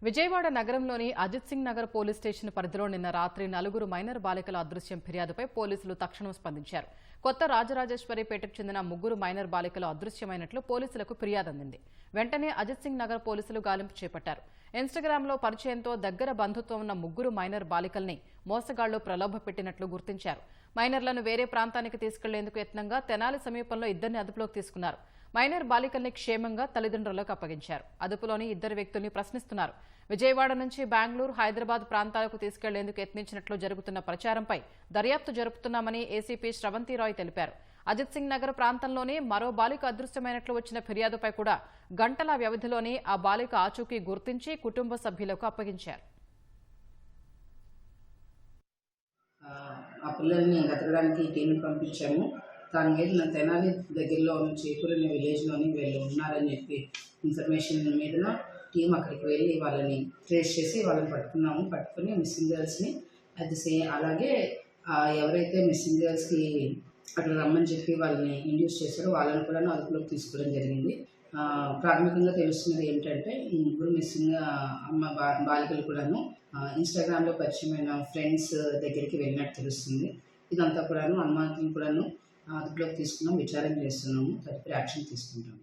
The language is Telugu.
విజయవాడ నగరంలోని అజిత్ సింగ్ నగర్ పోలీస్ స్టేషన్ పరిధిలో నిన్న రాత్రి 4 మైనర్ బాలికల అదృశ్యం ఫిర్యాదుపై పోలీసులు తక్షణం స్పందించారు. కొత్త రాజరాజేశ్వరిపేటకు చెందిన 3 మైనర్ బాలికలు అదృశ్యమైనట్లు పోలీసులకు ఫిర్యాదు అందింది. వెంటనే అజిత్ సింగ్ నగర్ పోలీసులు గాలింపు చేపట్టారు. ఇన్స్టాగ్రామ్లో పరిచయంతో దగ్గర బంధుత్వం ఉన్న 3 మైనర్ బాలికల్ని మోసగాళ్లు ప్రలోభపెట్టినట్లు గుర్తించారు. మైనర్లను వేరే ప్రాంతానికి తీసుకెళ్లేందుకు యత్నంగా తెనాలి సమీపంలో 2 అదుపులోకి తీసుకున్నారు. మైనర్ బాలికల్ని క్షేమంగా తల్లిదండ్రులకు అప్పగించారు. అదుపులోని 2 వ్యక్తుల్ని ప్రశ్నిస్తున్నారు. విజయవాడ నుంచి బెంగళూరు, హైదరాబాద్ ప్రాంతాలకు తీసుకెళ్లేందుకు యత్నించినట్లు జరుగుతున్న ప్రచారంపై దర్యాప్తు జరుపుతున్నామని ఏసీపీ శ్రవంతిరాయ్ తెలిపారు. అజిత్ సింగ్ నగర్ ప్రాంతంలోనే మరో బాలిక అదృశ్యమైనట్లు వచ్చిన ఫిర్యాదుపై కూడా గంటల వ్యవధిలోనే ఆ బాలిక ఆచూకీ గుర్తించి కుటుంబ సభ్యులకు అప్పగించారు. ఆ పిల్లల్ని వెతకడానికి టీంని పంపించాము. దాని మీద నా తెనాలి దగ్గరలో ఉన్న చేకూరు అనే విలేజ్లోని వీళ్ళు ఉన్నారని చెప్పి ఇన్ఫర్మేషన్ మీద టీం అక్కడికి వెళ్ళి వాళ్ళని ట్రేస్ చేసి వాళ్ళని పట్టుకుని మిస్సింగ్ గర్ల్స్ని అలాగే ఎవరైతే మిస్సింగ్ గర్ల్స్కి అక్కడ రమ్మని చెప్పి వాళ్ళని ఇండ్యూస్ చేశారో వాళ్ళని కూడా అదుపులోకి తీసుకోవడం జరిగింది. ప్రాథమికంగా తెలుస్తున్నది ఏంటంటే ఈ 3 మిస్సింగ్ బాలికలు కూడాను ఇన్స్టాగ్రామ్లో పరిచయమైన ఫ్రెండ్స్ దగ్గరికి వెళ్ళినట్టు తెలుస్తుంది. ఇదంతా కూడాను అనుమానితులను కూడాను అదుపులోకి తీసుకున్నాం, విచారణ చేస్తున్నాము, తదుపరి యాక్షన్ తీసుకుంటాము.